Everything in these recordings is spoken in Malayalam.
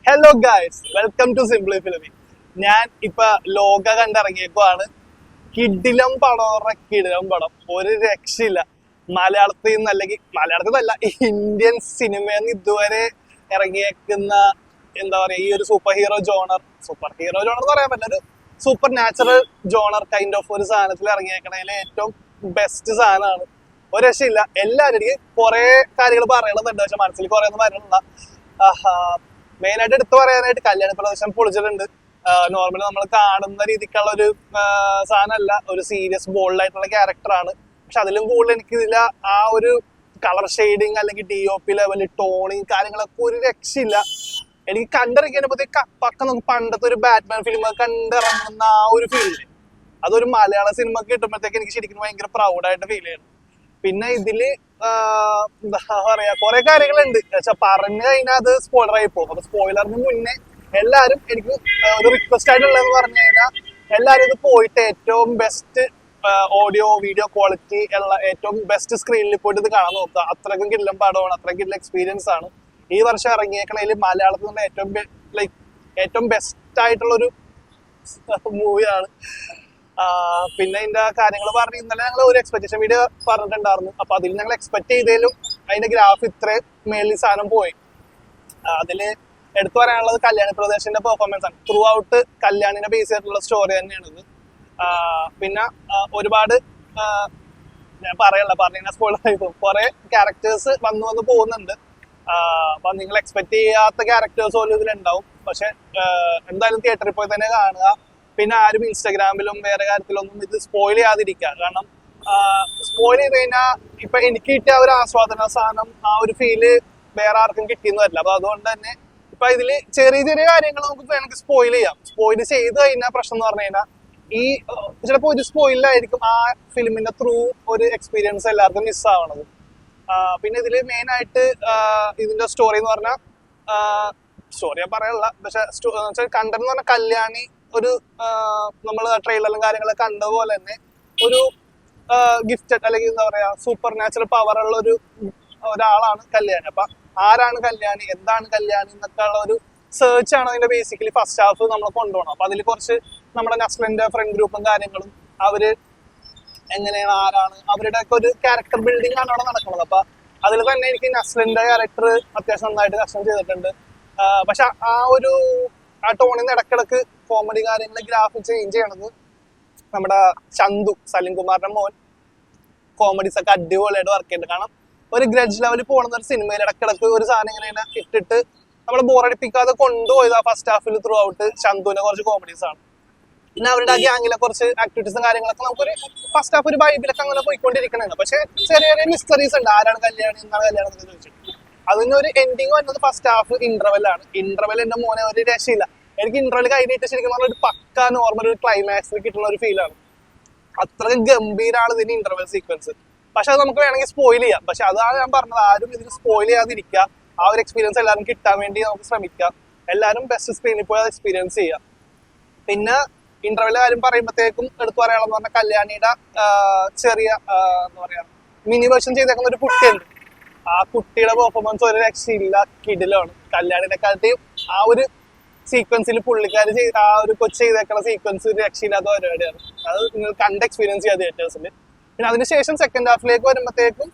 Hello guys, welcome to Simply Filmy. ഞാൻ ഇപ്പൊ ലോക കണ്ടിറങ്ങിയേക്കുവാണ്. കിടിലം പടം, കിടിലം പടം, ഒരു രക്ഷയില്ല. മലയാളത്തിൽ നിന്ന് അല്ലെങ്കിൽ മലയാളത്തിൽ നിന്നല്ല, ഇന്ത്യൻ സിനിമയിൽ നിന്ന് ഇതുവരെ ഇറങ്ങിയേക്കുന്ന എന്താ പറയാ, ഈ ഒരു സൂപ്പർ ഹീറോ ജോണർ എന്ന് പറയാൻ പറ്റില്ല, ഒരു super natural genre kind of ഒരു സാധനത്തിൽ ഇറങ്ങിയേക്കണതിൽ ഏറ്റവും ബെസ്റ്റ് സാധനമാണ്. ഒരു രക്ഷയില്ല. എല്ലാവരും കുറെ കാര്യങ്ങൾ പറയണമെന്നുണ്ട്, പക്ഷെ മനസ്സിൽ കുറെ ഒന്നും വരണില്ല. മെയിനായിട്ട് എടുത്തു പറയാനായിട്ട് കല്യാണ പ്രദേശം പൊളിച്ചിട്ടുണ്ട്. നോർമലി നമ്മൾ കാണുന്ന രീതിക്കുള്ള ഒരു സാധനമല്ല, ഒരു സീരിയസ് ബോൾഡ് ആയിട്ടുള്ള ക്യാരക്ടറാണ്. പക്ഷെ അതിലും കൂടുതൽ എനിക്ക് ഇതില ആ ഒരു കളർ ഷെയ്ഡിങ് അല്ലെങ്കിൽ DOP ലെവല്, ടോണിങ് കാര്യങ്ങളൊക്കെ ഒരു രക്ഷയില്ല. എനിക്ക് കണ്ടിറങ്ങിയപ്പോഴത്തേക്ക് പക്ക നമുക്ക് പണ്ടത്തെ ഒരു ബാറ്റ്മാൻ ഫിലിം കണ്ടിറങ്ങുന്ന ആ ഒരു ഫീലില്, അതൊരു മലയാള സിനിമ കിട്ടുമ്പോഴത്തേക്ക് എനിക്ക് ശരിക്കും ഭയങ്കര പ്രൗഡായിട്ട് ഫീൽ ചെയ്യുന്നു. പിന്നെ ഇതില് എന്താ പറയാ, കുറെ കാര്യങ്ങളുണ്ട്. പക്ഷെ പറഞ്ഞു കഴിഞ്ഞാൽ അത് സ്പോയിലർ ആയി പോകും. അപ്പൊ സ്പോയിലറിന് മുന്നേ എല്ലാരും എനിക്ക് ഒരു റിക്വസ്റ്റ് ആയിട്ടുള്ളതെന്ന് പറഞ്ഞു കഴിഞ്ഞാൽ, എല്ലാരും ഇത് പോയിട്ട് ഏറ്റവും ബെസ്റ്റ് ഓഡിയോ വീഡിയോ ക്വാളിറ്റി ഉള്ള ഏറ്റവും ബെസ്റ്റ് സ്ക്രീനിൽ പോയിട്ട് ഇത് കാണാൻ നോക്കുക. അത്രയ്ക്കും കിടിലം പടമാണ്, അത്രയ്ക്കും കിടിലം എക്സ്പീരിയൻസ് ആണ്. ഈ വർഷം ഇറങ്ങിയേക്കണതിൽ മലയാളത്തിൽ നിന്ന് ഏറ്റവും ബെസ്റ്റ് ആയിട്ടുള്ള ഒരു മൂവിയാണ്. പിന്നെ ഇതിന്റെ കാര്യങ്ങൾ പറഞ്ഞ് ഇന്നലെ ഞങ്ങൾ ഒരു എക്സ്പെക്ടേഷൻ വീഡിയോ പറഞ്ഞിട്ടുണ്ടായിരുന്നു. അപ്പൊ അതിൽ ഞങ്ങൾ എക്സ്പെക്ട് ചെയ്തതിലും അതിന്റെ ഗ്രാഫ് ഇത്ര മേളിൽ സാധനം പോയി. അതില് എടുത്തു പറയാനുള്ളത് കല്യാണി പ്രദേശിന്റെ പെർഫോമൻസ് ആണ്. ത്രൂ ഔട്ട് കല്യാണിനെ ബേസ് ചെയ്തിട്ടുള്ള സ്റ്റോറി തന്നെയാണിത്. പിന്നെ ഒരുപാട് ഞാൻ പറഞ്ഞ സ്പോയിലർ ആയി പോകും. കുറെ ക്യാരക്ടേഴ്സ് വന്നു പോകുന്നുണ്ട്. അപ്പൊ നിങ്ങൾ എക്സ്പെക്ട് ചെയ്യാത്ത ക്യാരക്ടേഴ്സ് പോലും ഇതിലുണ്ടാവും. പക്ഷെ എന്തായാലും തിയേറ്ററിൽ പോയി തന്നെ കാണുക. പിന്നെ ആരും ഇൻസ്റ്റാഗ്രാമിലും വേറെ കാര്യത്തിലൊന്നും ഇത് സ്പോയിൽ ചെയ്യാതിരിക്കുക. കാരണം സ്പോയിൽ ചെയ്ത് കഴിഞ്ഞാൽ ഇപ്പൊ എനിക്ക് കിട്ടിയ ഒരു ആസ്വാദന സാധനം, ആ ഒരു ഫീല് വേറെ ആർക്കും കിട്ടിയെന്ന് വരില്ല. അപ്പൊ അതുകൊണ്ട് തന്നെ ഇപ്പൊ ഇതില് ചെറിയ ചെറിയ കാര്യങ്ങൾ നമുക്ക് വേണമെങ്കിൽ സ്പോയിൽ ചെയ്യാം. സ്പോയിൽ ചെയ്ത് കഴിഞ്ഞാൽ പ്രശ്നം എന്ന് പറഞ്ഞു കഴിഞ്ഞാൽ, ഈ ചിലപ്പോൾ ഒരു സ്പോയിലായിരിക്കും ആ ഫിലിമിന്റെ ത്രൂ ഒരു എക്സ്പീരിയൻസ് എല്ലാവർക്കും മിസ്സാവണത്. പിന്നെ ഇതില് മെയിൻ ആയിട്ട് ഇതിന്റെ സ്റ്റോറി എന്ന് പറഞ്ഞാൽ, സ്റ്റോറി ഞാൻ പറയാനുള്ള, പക്ഷെ കണ്ടെന്ന് പറഞ്ഞാൽ കല്യാണി ഒരു നമ്മൾ ട്രെയിലറും കാര്യങ്ങളൊക്കെ കണ്ടതുപോലെ തന്നെ ഒരു ഗിഫ്റ്റഡ് അല്ലെങ്കിൽ എന്താ പറയാ സൂപ്പർ നാച്ചുറൽ പവറുള്ള ഒരാളാണ് കല്യാണി. അപ്പൊ ആരാണ് കല്യാണി, എന്താണ് കല്യാണി എന്നൊക്കെ ഉള്ള ഒരു സെർച്ച് ആണ് അതിന്റെ ബേസിക്കലി ഫസ്റ്റ് ഹാഫ് നമ്മൾ കൊണ്ടുപോകണം. അപ്പൊ അതിൽ കുറച്ച് നമ്മുടെ നസ്ലിന്റെ ഫ്രണ്ട് ഗ്രൂപ്പും കാര്യങ്ങളും, അവര് എങ്ങനെയാണ്, ആരാണ്, അവരുടെ ഒക്കെ ഒരു ക്യാരക്ടർ ബിൽഡിംഗ് ആണ് അവിടെ നടക്കുന്നത്. അപ്പൊ അതിൽ തന്നെ എനിക്ക് നസ്ലിന്റെ ക്യാരക്ടർ അത്യാവശ്യം നന്നായിട്ട് കഷ്ടം ചെയ്തിട്ടുണ്ട്. പക്ഷെ ആ ടോണിൽ നിന്ന് ഇടക്കിടക്ക് കോമഡി കാര്യങ്ങൾ ഗ്രാഫ് ചേഞ്ച് ചെയ്യണത് നമ്മുടെ ചന്തു, സലിം കുമാറിന്റെ മോൻ, കോമഡീസ് ഒക്കെ അടിപൊളിയായിട്ട് വർക്ക് ചെയ്യുന്നുണ്ട്. കാരണം ഒരു ഗ്രഡ്ജ് ലെവലിൽ പോകുന്ന ഒരു സിനിമയിൽ ഇടക്കിടക്ക് ഒരു സാധനം ഇങ്ങനെ ഇട്ടിട്ട് നമ്മൾ ബോറടിപ്പിക്കാതെ കൊണ്ടുപോയത് ആ ഫസ്റ്റ് ഹാഫിൽ ത്രൂ ഔട്ട് ചന്തുവിന്റെ കുറച്ച് കോമഡീസ് ആണ്. പിന്നെ അവരുടെ ആ ഗ്യാങ്ങിലെ കുറച്ച് ആക്ടിവിറ്റീസും കാര്യങ്ങളൊക്കെ നമുക്കൊരു ഫസ്റ്റ് ഹാഫ് ഒരു വൈബിലൊക്കെ അങ്ങനെ പോയിക്കൊണ്ടിരിക്കണതാണ്. പക്ഷെ ചെറിയ ചെറിയ മിസ്റ്ററീസ് ഉണ്ട്. ആരാണ് കല്യാണി, എന്താണ് കല്യാണം എന്ന് ചോദിച്ചിട്ട് അതിന് ഒരു എൻഡിങ് വരുന്നത് ഫസ്റ്റ് ഹാഫ് ഇന്റർവെല്ലാണ്. ഇന്റർവെൽ എന്റെ മോനെ ഒരു രക്ഷയില്ല. എനിക്ക് ഇന്റർവെൽ കഴിഞ്ഞിട്ട് ശരിക്കും പറഞ്ഞാൽ ഒരു പക്ക നോർമൽ ഒരു ക്ലൈമാക്സിൽ കിട്ടുന്ന ഒരു ഫീലാണ്. അത്രയും ഗംഭീരമാണ് ഇതിന്റെ ഇന്റർവെൽ സീക്വൻസ്. പക്ഷെ അത് നമുക്ക് വേണമെങ്കിൽ സ്പോയിൽ ചെയ്യാം. പക്ഷെ അതാണ് ഞാൻ പറഞ്ഞത്, ആരും ഇതിന് സ്പോയിൽ ചെയ്യാതിരിക്കുക. ആ ഒരു എക്സ്പീരിയൻസ് എല്ലാവരും കിട്ടാൻ വേണ്ടി നമുക്ക് ശ്രമിക്കാം. എല്ലാവരും ബെസ്റ്റ് സ്ക്രീനിൽ പോയി അത് എക്സ്പീരിയൻസ് ചെയ്യാം. പിന്നെ ഇന്റർവെല്ലിന്റെ കാര്യം പറയുമ്പോഴത്തേക്കും എടുത്തു പറയാനുള്ളതെന്ന് പറഞ്ഞാൽ, കല്യാണിയുടെ ചെറിയ എന്താ പറയാ മിനി വേർഷൻ ചെയ്തേക്കുന്ന ഒരു കുട്ടിയുണ്ട്. ആ കുട്ടിയുടെ പെർഫോമൻസ് ഒരു രക്ഷയില്ല, കിടിലാണ്. കല്യാണിനെക്കാട്ടിയും ആ ഒരു സീക്വൻസിൽ പുള്ളിക്കാര് ചെയ്ത ആ ഒരു കൊച്ചു ചെയ്തേക്കുന്ന സീക്വൻസ് ഒരു രക്ഷയില്ലാത്ത പരിപാടിയാണ്. അത് നിങ്ങൾ കണ്ട് എക്സ്പീരിയൻസ് ചെയ്യാം തിയേറ്റേഴ്സിൽ. പിന്നെ അതിനുശേഷം സെക്കൻഡ് ഹാഫിലേക്ക് വരുമ്പോഴത്തേക്കും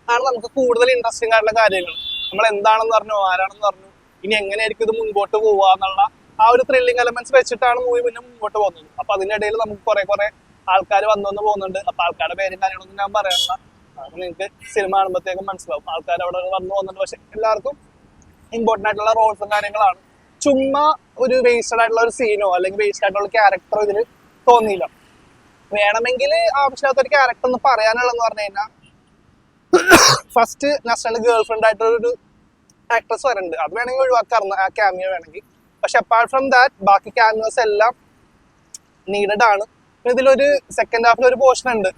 ആണ് നമുക്ക് കൂടുതൽ ഇൻട്രസ്റ്റിംഗ് ആയിട്ടുള്ള കാര്യങ്ങൾ. നമ്മൾ എന്താണെന്ന് പറഞ്ഞു, ആരാണെന്ന് പറഞ്ഞു, ഇനി എങ്ങനെയായിരിക്കും ഇത് മുൻപോട്ട് പോവുക എന്നുള്ള ആ ഒരു ത്രില്ലിംഗ് എലമെന്റ്സ് വെച്ചിട്ടാണ് മൂവി പിന്നെ മുമ്പോട്ട് പോകുന്നത്. അപ്പൊ അതിനിടയിൽ നമുക്ക് കുറെ ആൾക്കാർ വന്നു പോകുന്നുണ്ട്. അപ്പൊ ആൾക്കാരുടെ പേരും കാര്യങ്ങളൊന്നും ഞാൻ പറയാനുള്ള, അപ്പൊ നിങ്ങൾക്ക് സിനിമ കാണുമ്പോഴത്തേക്കും മനസ്സിലാവും ആൾക്കാർ അവിടെ വന്നു പോകുന്നുണ്ട്. പക്ഷെ എല്ലാവർക്കും ഇമ്പോർട്ടന്റ് ആയിട്ടുള്ള റോൾസും കാര്യങ്ങളാണ്. ചുമ്മാ ഒരു വേസ്റ്റഡ് ആയിട്ടുള്ള ഒരു സീനോ അല്ലെങ്കിൽ വേസ്റ്റ് ആയിട്ടുള്ള ക്യാരക്ടറോ ഇതിൽ തോന്നിയില്ല. വേണമെങ്കിൽ ആവശ്യമില്ലാത്ത ഒരു ക്യാരക്ടർ എന്ന് പറയാനുള്ളതെന്ന് പറഞ്ഞു കഴിഞ്ഞാൽ, ഫസ്റ്റ് നസ്ലിന്റെ ഗേൾ ഫ്രണ്ട് ആയിട്ടൊരു ആക്ട്രസ് വരുന്നുണ്ട്. അത് വേണമെങ്കിൽ ഒഴിവാക്കാറുണ്ട് ആ ക്യാമിയോ വേണമെങ്കിൽ. പക്ഷെ അപ്പാർട്ട് ഫ്രം ദാറ്റ് ബാക്കി ക്യാമിയോസ് എല്ലാം നീഡഡ് ആണ്. ഇതിലൊരു സെക്കൻഡ് ഹാഫിൽ ഒരു പോർഷൻ ഉണ്ട്,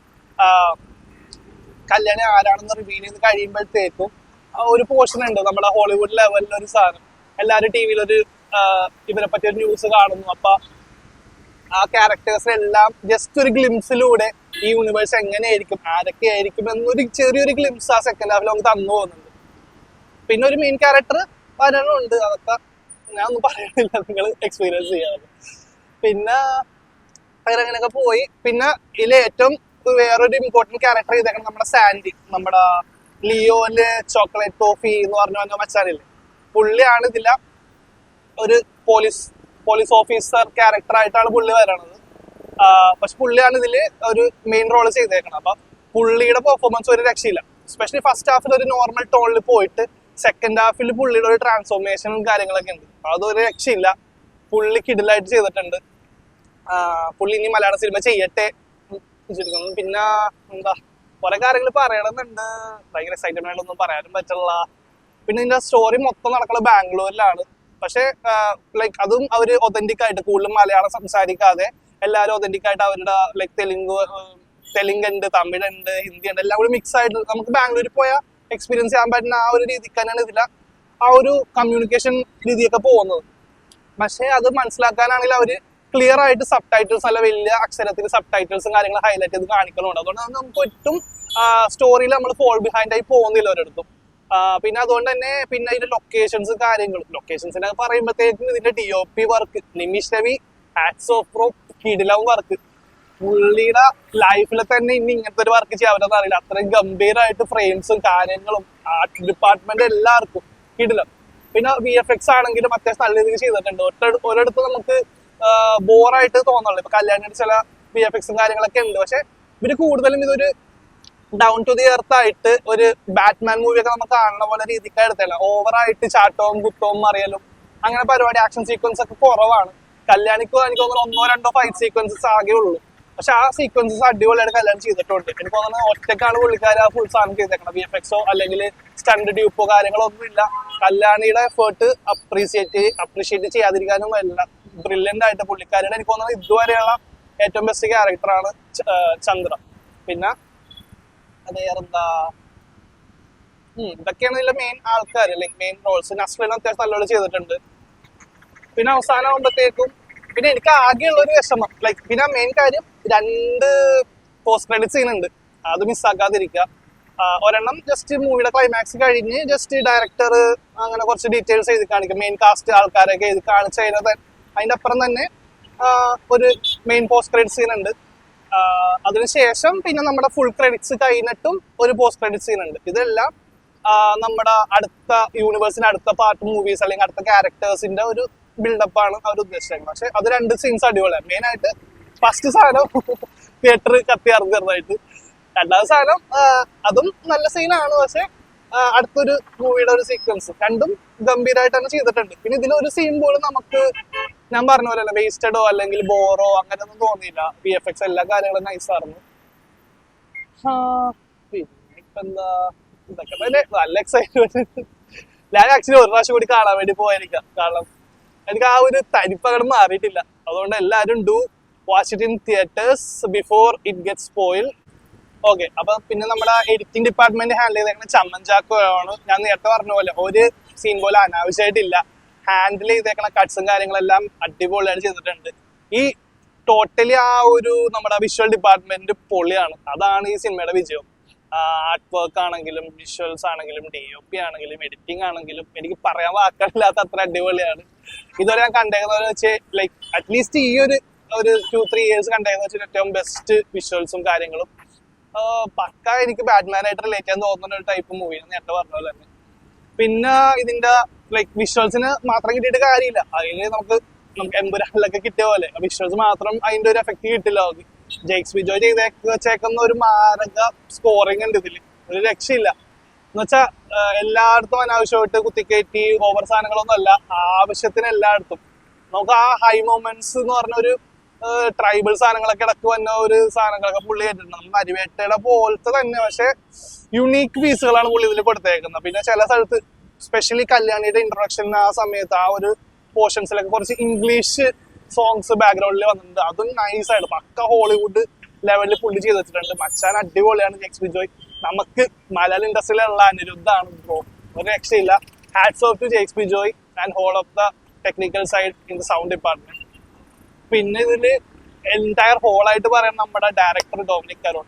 കല്യാണി ആരാണെന്ന് റിവീൽ ചെയ്ത് കഴിയുമ്പോഴത്തേക്കും ഒരു പോർഷൻ ഉണ്ട് നമ്മുടെ ഹോളിവുഡ് ലെവലിലൊരു സാധനം. എല്ലാവരും ടി വിയിലൊരു ഇവരെ പറ്റി ഒരു ന്യൂസ് കാണുന്നു. അപ്പൊ ആ ക്യാരക്ടേഴ്സിനെല്ലാം ജസ്റ്റ് ഒരു ഗ്ലിംസിലൂടെ ഈ യൂണിവേഴ്സ് എങ്ങനെയായിരിക്കും, ആരൊക്കെയായിരിക്കും എന്നൊരു ചെറിയൊരു ഗ്ലിംസ് ആ സെക്കൻഡ് ഹാഫിൽ നമുക്ക് തന്നു പോകുന്നുണ്ട്. പിന്നെ ഒരു മെയിൻ ക്യാരക്ടർ വരണുണ്ട്, അതൊക്കെ ഞാൻ ഒന്നും പറയണില്ല, നിങ്ങൾ എക്സ്പീരിയൻസ് ചെയ്യാതെ. പിന്നെ അങ്ങനെയൊക്കെ പോയി. പിന്നെ ഇതിൽ ഏറ്റവും വേറൊരു ഇമ്പോർട്ടന്റ് ക്യാരക്ടർ ചെയ്തേക്കണം നമ്മുടെ സാൻഡി, നമ്മുടെ ലിയോയില് ചോക്ലേറ്റ് ടോഫി എന്ന് പറഞ്ഞ മച്ചാനില്ലേ, പുള്ളിയാണ് ഇതില ഒരു പോലീസ് ഓഫീസർ ക്യാരക്ടർ ആയിട്ടാണ് പുള്ളി വരണത്. പക്ഷെ പുള്ളിയാണ് ഇതിൽ ഒരു മെയിൻ റോള് ചെയ്തേക്കണം. അപ്പൊ പുള്ളിയുടെ പെർഫോമൻസ് ഒരു രക്ഷയില്ല. എസ്പെഷ്യലി ഫസ്റ്റ് ഹാഫിൽ ഒരു നോർമൽ ടോണിൽ പോയിട്ട് സെക്കൻഡ് ഹാഫിൽ പുള്ളിയുടെ ഒരു ട്രാൻസ്ഫോർമേഷനും കാര്യങ്ങളൊക്കെ ഉണ്ട്. അതൊരു രക്ഷയില്ല, പുള്ളി കിടിലായിട്ട് ചെയ്തിട്ടുണ്ട്. പുള്ളി ഇനി മലയാള സിനിമ ചെയ്യട്ടെ വിചാരിക്കുന്നു. പിന്നെ എന്താ കുറെ കാര്യങ്ങൾ പറയണമെന്നുണ്ട്, ഭയങ്കര എക്സൈറ്റ്മെന്റ് ഒന്നും പറയാനും പറ്റില്ല. പിന്നെ ഇതിന്റെ സ്റ്റോറി മൊത്തം നടക്കുന്നത് ബാംഗ്ലൂരിലാണ്. പക്ഷെ ലൈക്ക് അതും അവര് ഒതന്റിക് ആയിട്ട്, കൂടുതലും മലയാളം സംസാരിക്കാതെ എല്ലാവരും ഒതന്റിക് ആയിട്ട് അവരുടെ ലൈക്ക് തെലുങ്കുണ്ട്, തമിഴുണ്ട്, ഹിന്ദി ഉണ്ട്, എല്ലാം കൂടി മിക്സ് ആയിട്ട് നമുക്ക് ബാംഗ്ലൂരിൽ പോയാൽ എക്സ്പീരിയൻസ് ചെയ്യാൻ പറ്റുന്ന ആ ഒരു രീതിക്ക് തന്നെയാണ് ഇതിലെ ആ ഒരു കമ്മ്യൂണിക്കേഷൻ രീതിയൊക്കെ പോകുന്നത്. പക്ഷെ അത് മനസ്സിലാക്കാനാണെങ്കിൽ അവര് ക്ലിയർ ആയിട്ട് സബ് ടൈറ്റിൽസ്, നല്ല വലിയ അക്ഷരത്തിൽ സബ് ടൈറ്റിൽസും കാര്യങ്ങളും ഹൈലൈറ്റ് ചെയ്ത് കാണിക്കലുണ്ട്. അതുകൊണ്ട് നമുക്ക് ഒട്ടും സ്റ്റോറിയിൽ നമ്മൾ ഫോൾ ബിഹൈൻഡ് ആയി പോകുന്നില്ല ഒരിടത്തും. പിന്നെ അതുകൊണ്ട് തന്നെ പിന്നെ ഇതിന്റെ ലൊക്കേഷൻസിനെ പറയുമ്പോഴത്തേക്കും ഇതിന്റെ DOP work, Nimish Ravi hats off pro, കിടിലം വർക്ക്. പുള്ളിയുടെ ലൈഫിൽ തന്നെ ഇനി ഇങ്ങനത്തെ ഒരു വർക്ക് ചെയ്യാൻ പറ്റുന്ന അറിയില്ല. അത്രയും ഗംഭീരമായിട്ട് ഫ്രെയിംസും കാര്യങ്ങളും ആർട്ട് ഡിപ്പാർട്ട്മെന്റ് എല്ലാവർക്കും കിടിലം. പിന്നെ VFX ആണെങ്കിലും അത്യാവശ്യം നല്ല രീതിയിൽ ചെയ്തിട്ടുണ്ട്. ഒരിടത്ത് നമുക്ക് ബോറായിട്ട് തോന്നുള്ളൂ. ഇപ്പൊ കല്യാണിയുടെ ചില VFXും കാര്യങ്ങളൊക്കെ ഉണ്ട്. പക്ഷെ ഇവര് കൂടുതലും ഇതൊരു ഡൗൺ ടു ദി എർത്ത് ആയിട്ട് ഒരു ബാറ്റ്മാൻ മൂവിയൊക്കെ നമുക്ക് കാണുന്ന പോലെ രീതിക്ക് എടുത്തല്ല. ഓവറായിട്ട് ചാട്ടവും കുത്തവും മറിയലും അങ്ങനെ പരിപാടി, ആക്ഷൻ സീക്വൻസ് ഒക്കെ കുറവാണ്. കല്യാണിക്ക് എനിക്ക് തോന്നുന്നു 1-2 ഫൈറ്റ് സീക്വൻസസ് ആകെ ഉള്ളൂ. പക്ഷെ ആ സീക്വൻസസ് അടിപൊളിയായിട്ട് കല്യാണം ചെയ്തിട്ടുണ്ട്. എനിക്ക് തോന്നുന്നത് ഒറ്റക്കാണ് പുള്ളിക്കാർ ആ ഫുൾ സാധനം ചെയ്തേക്കണം. VFXോ അല്ലെങ്കിൽ സ്റ്റണ്ട് ഡ്യൂപ്പോ കാര്യങ്ങളോ ഒന്നും ഇല്ല. കല്യാണിയുടെ എഫേർട്ട് അപ്രീഷിയേറ്റ് ചെയ്യാതിരിക്കാനും എല്ലാം ബ്രില്യന്റ് ആയിട്ട് പുള്ളിക്കാരുടെ എനിക്ക് തോന്നുന്നത് ഇതുവരെയുള്ള ഏറ്റവും ബെസ്റ്റ് ക്യാരക്ടറാണ് ചന്ദ്ര. പിന്നെ അതേറെന്താ, ഇതൊക്കെയാണ് ഇതിലെ മെയിൻ ആൾക്കാർ, ലൈക്ക് മെയിൻ റോൾസ്. നസ്ലിനും അത്യാവശ്യം നല്ലോണം ചെയ്തിട്ടുണ്ട്. പിന്നെ അവസാനം ആകുമ്പോഴത്തേക്കും പിന്നെ എനിക്ക് ആകെയുള്ള ഒരു വിഷമം, ലൈക്ക് പിന്നെ മെയിൻ കാര്യം 2 പോസ്റ്റ് ക്രെഡിറ്റ് സീൻ ഉണ്ട്, അത് മിസ്സാക്കാതിരിക്കുക. ഒരെണ്ണം ജസ്റ്റ് മൂവിയുടെ ക്ലൈമാക്സ് കഴിഞ്ഞ് ജസ്റ്റ് ഡയറക്ടർ അങ്ങനെ കുറച്ച് ഡീറ്റെയിൽസ് എഴുതി കാണിക്കും, മെയിൻ കാസ്റ്റ് ആൾക്കാരൊക്കെ എഴുതി കാണിച്ചു കഴിഞ്ഞാൽ അതിൻ്റെ അപ്പുറം തന്നെ ഒരു മെയിൻ പോസ്റ്റ് ക്രെഡിറ്റ് സീൻ ഉണ്ട്. അതിനുശേഷം പിന്നെ നമ്മുടെ ഫുൾ ക്രെഡിറ്റ്സ് കഴിഞ്ഞിട്ടും ഒരു പോസ്റ്റ് ക്രെഡിറ്റ് സീൻ ഉണ്ട്. ഇതെല്ലാം നമ്മുടെ അടുത്ത യൂണിവേഴ്സിന്റെ അടുത്ത പാർട്ട് മൂവീസ് അല്ലെങ്കിൽ അടുത്ത ക്യാരക്ടേഴ്സിന്റെ ഒരു ബിൽഡപ്പ് ആണ് അവർ ഉദ്ദേശിച്ചത്. പക്ഷെ അത് 2 സീൻസ് അടിപൊളിയാണ്. മെയിൻ ആയിട്ട് ഫസ്റ്റ് സാധനം തിയേറ്റർ കത്തിയാർന്ന് ചെറുതായിട്ട്, രണ്ടാമത്തെ സാധനം അതും നല്ല സീനാണ്. പക്ഷെ അടുത്തൊരു മൂവിയുടെ ഒരു സീക്വൻസ്, രണ്ടും ഗംഭീരമായിട്ട് തന്നെ ചെയ്തിട്ടുണ്ട്. പിന്നെ ഇതിലൊരു സീൻ പോലും നമുക്ക് ഞാൻ പറഞ്ഞ പോലെ അല്ല വേസ്റ്റഡോ അല്ലെങ്കിൽ ബോറോ അങ്ങനെയൊന്നും തോന്നിയില്ല. VFX എല്ലാ കാര്യങ്ങളും നൈസായിരുന്നു. പിന്നെ ഇപ്പൊ എന്താ, ഇതൊക്കെ തന്നെ നല്ല എക്സൈറ്റ്മെന്റ്. ഞാൻ ആക്ച്വലി ഒരു പ്രാവശ്യം കൂടി കാണാൻ വേണ്ടി പോയിരിക്കാം. കാരണം എനിക്ക് ആ ഒരു തരിപ്പകടം മാറിയിട്ടില്ല. അതുകൊണ്ട് എല്ലാവരും do watch it in theatres before it get spoil. Okay, അപ്പൊ പിന്നെ നമ്മുടെ എഡിറ്റിംഗ് ഡിപ്പാർട്ട്മെന്റ് ഹാൻഡിൽ ചെയ്തേക്കുന്ന ചമ്മൻ ചാക്കോ ആണ്. ഞാൻ നേരത്തെ പറഞ്ഞ പോലെ ഒരു സീൻ പോലെ അനാവശ്യമായിട്ടില്ല. ഹാൻഡിൽ ചെയ്തേക്കുന്ന കട്ട്സും കാര്യങ്ങളെല്ലാം അടിപൊളിയായിട്ട് ചെയ്തിട്ടുണ്ട്. ഈ ടോട്ടലി ആ ഒരു നമ്മുടെ വിഷ്വൽ ഡിപ്പാർട്ട്മെന്റ് പൊളിയാണ്. അതാണ് ഈ സിനിമയുടെ വിജയം. ആർട്ട് വർക്ക് ആണെങ്കിലും വിഷ്വൽസ് ആണെങ്കിലും DOP ആണെങ്കിലും എഡിറ്റിംഗ് ആണെങ്കിലും എനിക്ക് പറയാൻ വാക്കാനില്ലാത്ത അത്ര അടിപൊളിയാണ്. ഇതുവരെ ഞാൻ കണ്ടേക്കുന്നത് വെച്ച് ലൈക്ക് അറ്റ്ലീസ്റ്റ് ഈ ഒരു 2-3 ഇയേഴ്സ് കണ്ടേക്കുന്ന വെച്ചാൽ ഏറ്റവും ബെസ്റ്റ് വിഷ്വൽസും കാര്യങ്ങളും. പക്ക എനിക്ക് ബാറ്റ്മാൻ ആയിട്ട് റിലേറ്റ് ചെയ്യാൻ തോന്നുന്ന ഒരു ടൈപ്പ് മൂവിയാണ് നേരത്തെ പറഞ്ഞ പോലെ തന്നെ. പിന്നെ ഇതിന്റെ ലൈക്ക് വിഷ്വൽസിന് മാത്രം കിട്ടിയിട്ട് കാര്യമില്ല. അതിന് നമുക്ക് എമ്പുരാനിലൊക്കെ കിട്ടിയ പോലെ വിഷ്വൽസ് മാത്രം അതിന്റെ ഒരു എഫക്ട് കിട്ടില്ല. ജെയ്ക്സ് ബിജോയ് വെച്ചേക്കുന്ന ഒരു മാരക സ്കോറിംഗ് ഉണ്ട് ഇതില്, ഒരു രക്ഷയില്ല. എന്നുവെച്ചാൽ എല്ലായിടത്തും അനാവശ്യമായിട്ട് കുത്തിക്കയറ്റി ഓവർ സാധനങ്ങളൊന്നും അല്ല, ആവശ്യത്തിന് എല്ലായിടത്തും നമുക്ക് ആ ഹൈ മൊമെന്റ്സ് എന്ന് പറഞ്ഞ ഒരു ട്രൈബൽ സാധനങ്ങളൊക്കെ ഇടക്ക് വന്ന ഒരു സാധനങ്ങളൊക്കെ പുള്ളി കേട്ടിട്ടുണ്ട്. നമ്മൾ അരിവേട്ടയുടെ പോലത്തെ തന്നെ പക്ഷെ യുണീക്ക് പീസുകളാണ് പുള്ളി ഇതിൽ കൊടുത്തേക്കുന്നത്. പിന്നെ ചില സ്ഥലത്ത് സ്പെഷ്യലി കല്യാണിയുടെ ഇൻട്രൊഡക്ഷൻ ആ സമയത്ത് ആ ഒരു പോർഷൻസിലൊക്കെ കുറച്ച് ഇംഗ്ലീഷ് സോങ്സ് ബാക്ക്ഗ്രൗണ്ടിൽ വന്നിട്ടുണ്ട്. അതും നൈസായിട്ട് പക്ക ഹോളിവുഡ് ലെവലിൽ പുള്ളി ചെയ്ത് വെച്ചിട്ടുണ്ട്. മച്ചാൻ അടിപൊളിയാണ് ജെയ്ക്സ് ബിജോയ്. നമുക്ക് മലയാളം ഇൻഡസ്ട്രിയിലുള്ള അനിരുദ്ധാണ് ബ്രോ, ഒരു രക്ഷയില്ല. Hats off to Jakes Bejoy and whole of the technical side in the sound department. പിന്നെ ഇതില് എൻറ്റയർ ഹോളായിട്ട് പറയാൻ നമ്മുടെ ഡയറക്ടർ ഡൊമിനിക് കരോൺ.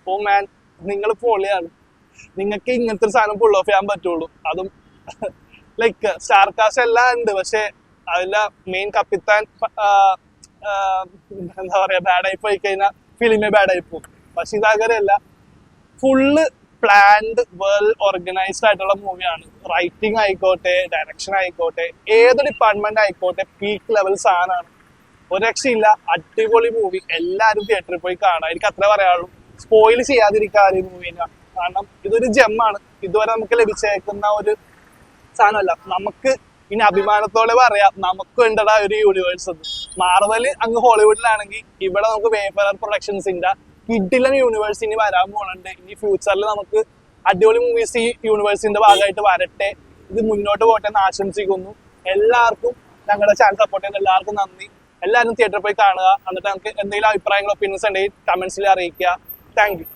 ഓ മാൻ, നിങ്ങൾ പൊളിയാണ്. നിങ്ങൾക്ക് ഇങ്ങനത്തെ ഒരു സാധനം പുൾ ഓഫ് ചെയ്യാൻ പറ്റുള്ളൂ. അതും ലൈക്ക് സ്റ്റാർ കാസ്റ്റ് എല്ലാം ഉണ്ട്, പക്ഷെ അതിലെ മെയിൻ കപ്പിത്താൻ എന്താ പറയാ ബാഡായി പോയി കഴിഞ്ഞാൽ ഫിലിമേ ബാഡായി പോകും. പക്ഷെ ഇതങ്ങനെയല്ല, ഫുള്ള് പ്ലാൻഡ് വെൽ ഓർഗനൈസ്ഡ് ആയിട്ടുള്ള മൂവിയാണ്. റൈറ്റിംഗ് ആയിക്കോട്ടെ, ഡയറക്ഷൻ ആയിക്കോട്ടെ, ഏത് ഡിപ്പാർട്ട്മെന്റ് ആയിക്കോട്ടെ പീക്ക് ലെവൽ സാധനമാണ്. ഒരു രക്ഷയില്ല, അടിപൊളി മൂവി. എല്ലാവരും തിയേറ്ററിൽ പോയി കാണാം. എനിക്ക് അത്ര പറയാനുള്ളൂ. സ്പോയിൽ ചെയ്യാതിരിക്കാറ് ഈ മൂവിനെ, കാരണം ഇതൊരു ജെമ്മാണ്. ഇതുവരെ നമുക്ക് ലഭിച്ചേക്കുന്ന ഒരു സാധനമല്ല. നമുക്ക് ഇനി അഭിമാനത്തോടെ പറയാം, നമുക്ക് വേണ്ടടാ ഒരു യൂണിവേഴ്സ്. മാർവല് അങ്ങ് ഹോളിവുഡിലാണെങ്കിൽ ഇവിടെ നമുക്ക് വേഫറർ പ്രൊഡക്ഷൻസിന്റെ കിഡിലൻ യൂണിവേഴ്സ് ഇനി വരാൻ പോകുന്നുണ്ട്. ഇനി ഫ്യൂച്ചറിൽ നമുക്ക് അടിപൊളി മൂവീസ് ഈ യൂണിവേഴ്സിന്റെ ഭാഗമായിട്ട് വരട്ടെ. ഇത് മുന്നോട്ട് പോട്ടെ എന്ന് ആശംസിക്കുന്നു. എല്ലാവർക്കും ഞങ്ങളുടെ ചാനൽ സപ്പോർട്ട് ചെയ്യുന്ന എല്ലാവർക്കും നന്ദി. എല്ലാവരും തിയേറ്ററിൽ പോയി കാണുക. എന്നിട്ട് നമുക്ക് എന്തെങ്കിലും അഭിപ്രായങ്ങളോ ഒപ്പീനിയൻസ് ഉണ്ടെങ്കിൽ കമന്റ്സിൽ അറിയിക്കുക. Thank you.